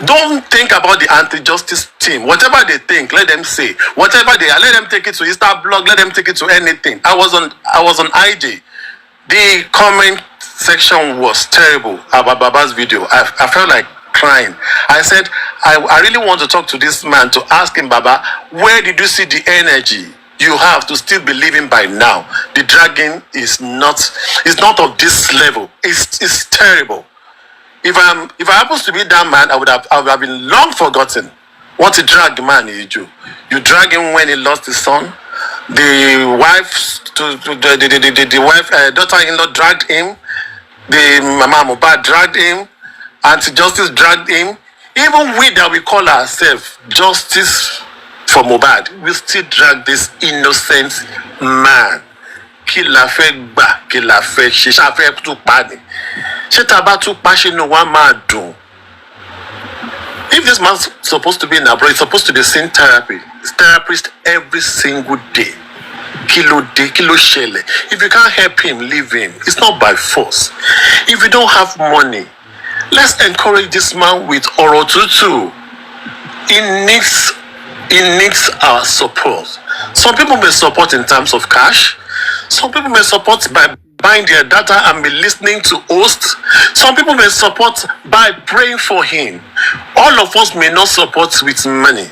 J: Don't think about the anti-justice team. Whatever they think, let them say. Whatever they are, let them take it to Insta blog. Let them take it to anything. I was on IG. The comment section was terrible about Baba's video. I felt like crying. I said, I really want to talk to this man to ask him, Baba, where did you see the energy you have to still be living by now? The dragging is not of this level. It's terrible. If I happens to be that man, I would have been long forgotten what a drag man is. You drag him when he lost his son. The wife, the wife, daughter-in-law dragged him. The Mama Mohbad dragged him. Anti-justice dragged him. Even we that we call ourselves justice for Mohbad, we still drag this innocent man. Kí la fẹ́ gbà, kí la fẹ́ ṣe, ṣá fẹ́ tún pa ni. Ṣé tá bá tún pa ṣe inú wa máa dùn? If this man's supposed to be in abroad, he's supposed to be seeing therapy. It's therapist every single day. Kilo shele. If you can't help him, leave him. It's not by force. If you don't have money, let's encourage this man with Orotutu. He needs our support. Some people may support in terms of cash. Some people may support by buying their data and be listening to hosts. Some people may support by praying for him. All of us may not support with money.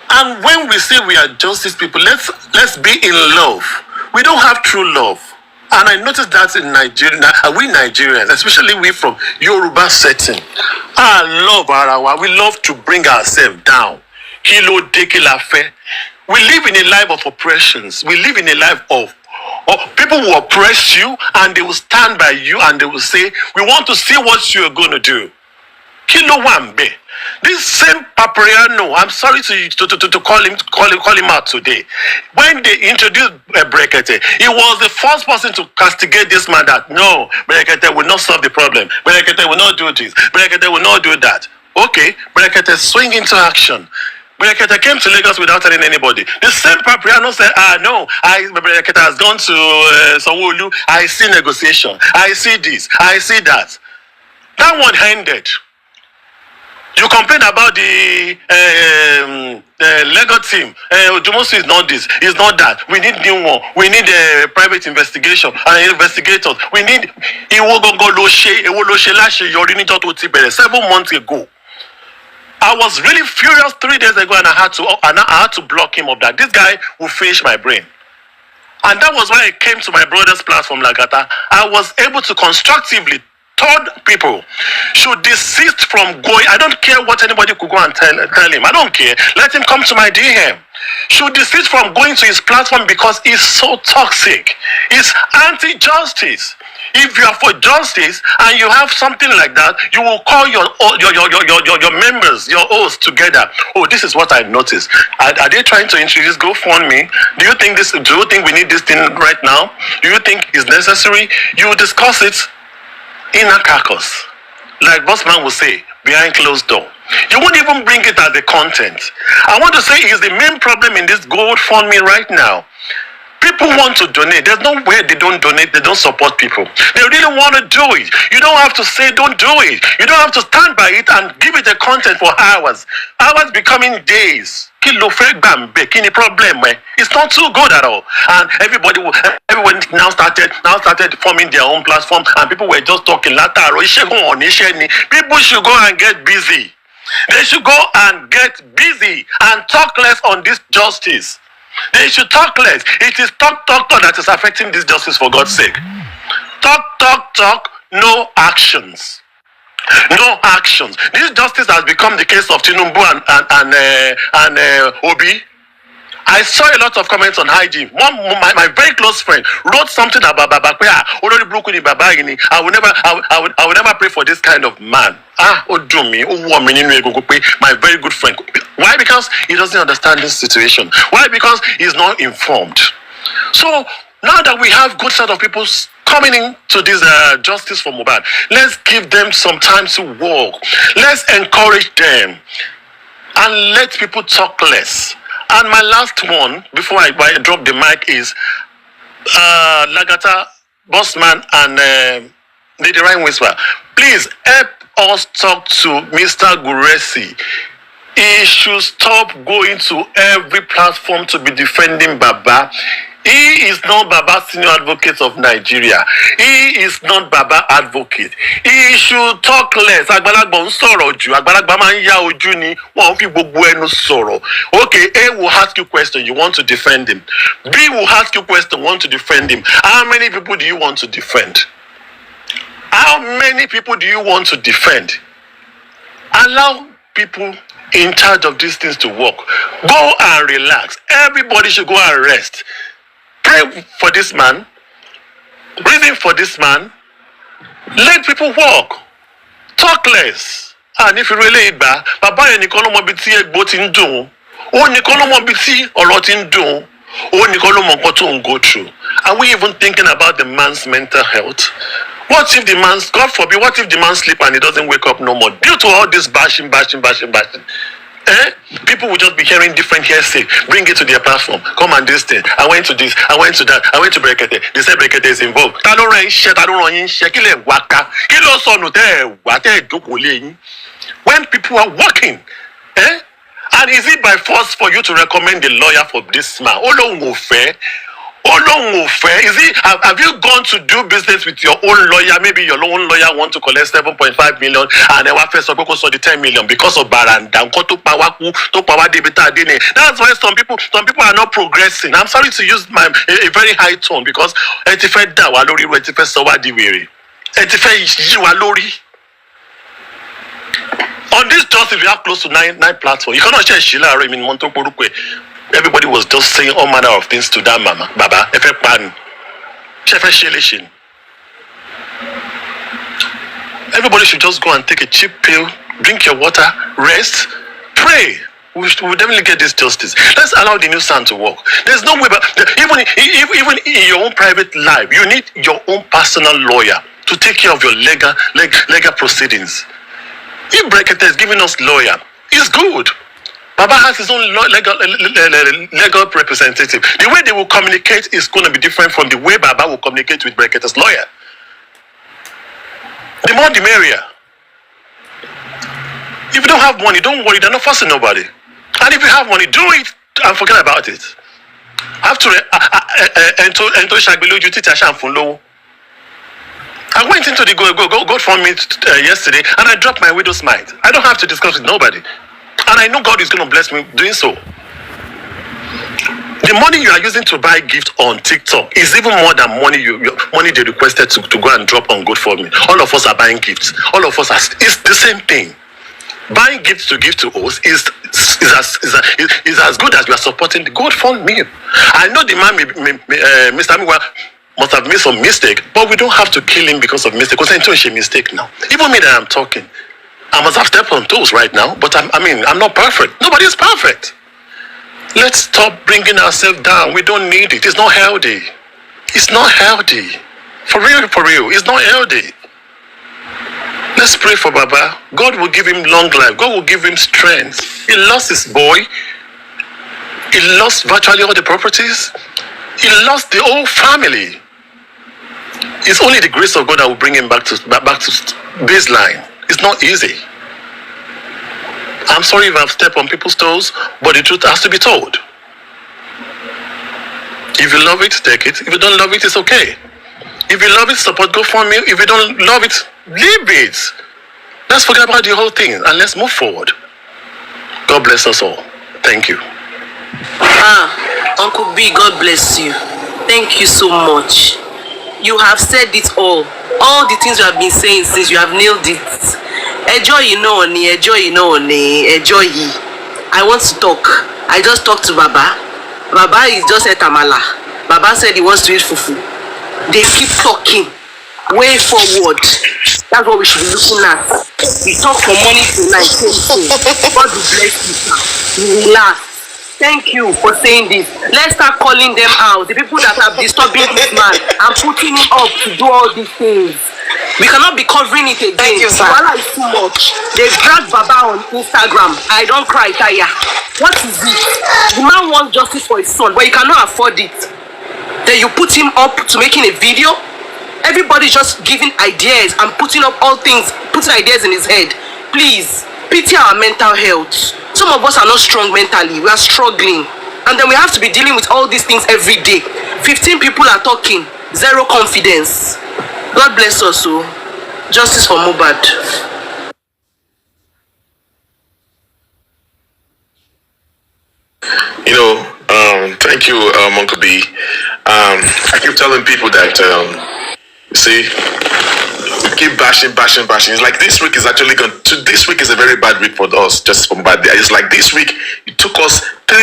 J: And when we say we are justice people, let's be in love. We don't have true love. And I noticed that in Nigeria, we Nigerians, especially we from Yoruba setting, we love to bring ourselves down. Kilo de kila fe. We live in a life of oppressions. We live in a life of people will oppress you and they will stand by you and they will say, we want to see what you are going to do. Kilo Wambe. This same Papriano, I'm sorry to call him out today. When they introduced Brekete, he was the first person to castigate this man that no, Brekete will not solve the problem. Brekete will not do this. Brekete will not do that. Okay, Brekete swing into action. Brekete came to Lagos without telling anybody. The same Papriano said, no, Brekete has gone to Sanwo-Olu. I see negotiation. I see this. I see that. That one ended. You complain about the Lagos team. Ojumosu is not this, is not that. We need new one. We need a private investigation and investigators. We need 7 months ago. I was really furious 3 days ago, and I had to block him of that. This guy will finish my brain. And that was why I came to my brother's platform, Lagata. I was able to constructively told people should desist from going. I don't care what anybody could go and tell him. I don't care. Let him come to my DM. Should desist from going to his platform because it's so toxic. It's anti-justice. If you are for justice and you have something like that, you will call your members, your hosts together. Oh, this is what I noticed. Are they trying to introduce GoFundMe? Do you think we need this thing right now? Do you think it's necessary? You discuss it in a caucus, like Bossman will say, behind closed door. You won't even bring it as the content. I want to say is the main problem in this GoFundMe right now. People want to donate. There's no way they don't donate, they don't support people. They really want to do it. You don't have to say don't do it. You don't have to stand by it and give it a content for hours. Hours becoming days. Problem. It's not too good at all. And everyone now started forming their own platform, and people were just talking. People should go and get busy. They should go and get busy and talk less on this justice. They should talk less. It is talk that is affecting this justice, for God's sake. Talk, no actions. No actions. This justice has become the case of Tinubu and Obi. I saw a lot of comments on IG. My very close friend wrote something about Baba. I will never pray for this kind of man. My very good friend. Why? Because he doesn't understand this situation. Why? Because he's not informed. So now that we have good set of people coming into this justice for Mohbad, let's give them some time to walk. Let's encourage them and let people talk less. And my last one, before I drop the mic, is Lagata, Bossman, and Lady Ryan Whisper. Please help us talk to Mr. Guresi. He should stop going to every platform to be defending Baba. He is not Baba Senior Advocate of Nigeria. He is not Baba Advocate. He should talk less. Agbalagba nsoro ju. Agbalagba ma ya oju ni. Wọ́n fi gbogbo ẹnu sọ̀rọ̀. Okay, A will ask you question. You want to defend him. B will ask you question. Want to defend him. How many people do you want to defend? How many people do you want to defend? Allow people in charge of these things to work. Go and relax. Everybody should go and rest. Pray for this man. Reason for this man. Let people walk. Talk less. And if you really bad, Baba ẹnìkan ló mọ bí tí ẹgbó ti ń dùn. Ó nìkan ló mọ bí tí ọ̀rọ̀ ti ń dùn. Ó nìkan ló mọ nǹkan tó ń go through. Are we even thinking about the man's mental health? What if the man, God forbid, what if the man sleep and he doesn't wake up no more? Due to all this bashing. People will just be hearing different hearsay. Bring it to their platform. Come and this thing. I went to this. I went to that. I went to Brekete. They said Brekete is involved. I don't run shit. When people are working, and is it by force for you to recommend a lawyer for this man? Is it? Have you gone to do business with your own lawyer? Maybe your own lawyer want to collect 7.5 million, and then first of all, the 10 million because of Baranda. That's why some people are not progressing. I'm sorry to use a very high tone because on this justice we have close to nine platforms. You cannot share Sheila or in Montoporukwe. Everybody was just saying all manner of things to that mama. Baba, Everybody should just go and take a cheap pill, drink your water, rest, pray. We definitely get this justice. Let's allow the new sound to work. There's no way, but even in your own private life, you need your own personal lawyer to take care of your legal proceedings. If Brekete is giving us lawyer, it's good. Baba has his own legal representative. The way they will communicate is going to be different from the way Baba will communicate with Brekete's lawyer. The more the merrier. If you don't have money, don't worry, they're not forcing nobody. And if you have money, do it and forget about it. After I went into the GoFundMe yesterday and I dropped my widow's mite. I don't have to discuss with nobody. And I know God is going to bless me doing so. The money you are using to buy gifts on TikTok is even more than money they requested to go and drop on GoFundMe. All of us are buying gifts. All of us it's the same thing. Buying gifts to give to us is as good as you are supporting the GoFundMe. I know the man, Mr. Amiwa, must have made some mistake, but we don't have to kill him because of mistake. Because it's a mistake now. Even me that I'm talking, I must have stepped on toes right now, but I'm not perfect. Nobody is perfect. Let's stop bringing ourselves down. We don't need it. It's not healthy. It's not healthy. For real, it's not healthy. Let's pray for Baba. God will give him long life. God will give him strength. He lost his boy. He lost virtually all the properties. He lost the whole family. It's only the grace of God that will bring him back to baseline. It's not easy. I'm sorry if I've stepped on people's toes, but the truth has to be told. If you love it, take it. If you don't love it, it's okay. If you love it, support GoFundMe. If you don't love it, leave it. Let's forget about the whole thing and let's move forward. God bless us all. Thank you.
K: Uncle B, God bless you. Thank you so much. You have said it all. All the things you have been saying since you have nailed it. Enjoy, enjoy. I want to talk. I just talked to Baba. Baba is just at Tamala. Baba said he wants to eat fufu. They keep talking. Way forward. That's what we should be looking at. We talk from morning to night. God will bless you, sir. Relax. Thank you for saying this. Let's start calling them out. The people that are disturbing this man and putting him up to do all these things. We cannot be covering it again.
C: Thank you, sir.
K: Wala is too much. They drag Baba on Instagram. I don't cry, Taya. What is it? The man wants justice for his son, but he cannot afford it. Then you put him up to making a video. Everybody just giving ideas and putting up all things, putting ideas in his head. Please, pity our mental health. Some of us are not strong mentally. We are struggling. And then we have to be dealing with all these things every day. 15 people are talking. Zero confidence. God bless us all. Justice for Mohbad.
E: Thank you, Uncle B. I keep telling people that, you see, we keep bashing. It's like this week is actually this week is a very bad week for us, just from bad. It's like this week, it took us 2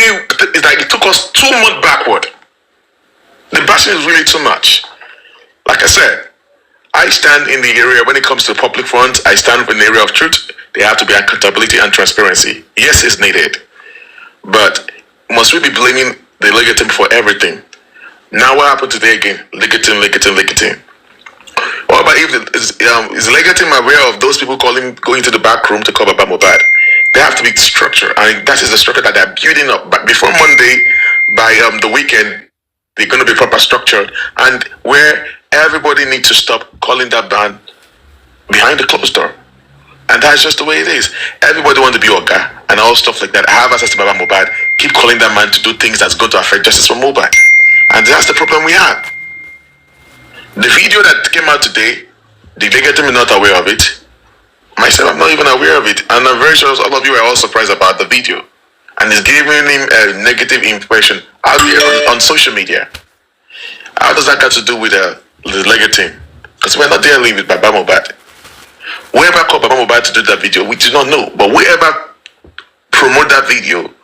E: months backward. The bashing is really too much. Like I said, I stand in the area when it comes to public funds, I stand in the area of truth. There have to be accountability and transparency. Yes, it's needed. But must we be blaming the legating for everything? Now what happened today again? Legating. What about if is legating aware of those people going to the back room to cover about Mohbad? There have to be structure, and that is the structure that they're building up. But before Monday, by the weekend, they're going to be proper structured, and where everybody needs to stop calling that band behind the closed door. And that's just the way it is. Everybody wants to be Oga and all stuff like that. I have access to Baba Mohbad. Keep calling that man to do things that's going to affect justice for Mohbad. And that's the problem we have. The video that came out today, the legatum is not aware of it. Myself, I'm not even aware of it. And I'm very sure all of you are all surprised about the video. And it's giving him a negative impression out here on social media. How does that got to do with the legating? Because we're not dealing with Baba Mohbad. Whoever called Baba Mohbad to do that video, we do not know. But whoever promote that video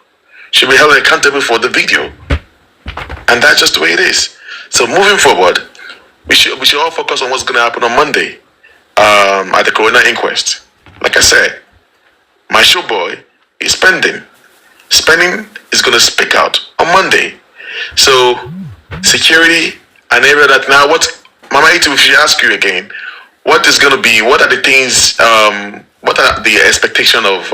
E: should be held accountable for the video. And that's just the way it is. So moving forward, we should all focus on what's going to happen on Monday. at the coroner inquest. Like I said, my show boy is spending. Spending is going to speak out on Monday. So, security and every other. Now, what, Mama Itu, if she ask you again, what is going to be, what are the things, what are the expectation of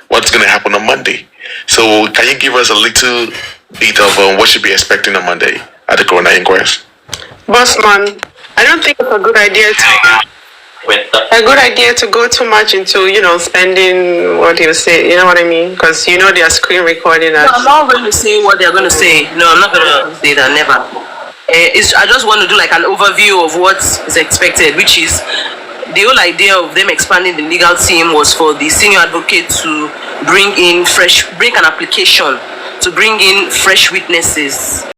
E: what's going to happen on Monday? So, can you give us a little bit of what should be expecting on Monday at the coroner inquest?
L: Bossman, I don't think it's a good idea to go too much into, spending what you say, you know what I mean? Because they are screen recording us.
K: No, I'm not going to say what they're going to say. No, I'm not going to say that, never. I just want to do like an overview of what is expected, which is the whole idea of them expanding the legal team was for the senior advocate to bring an application to bring in fresh witnesses.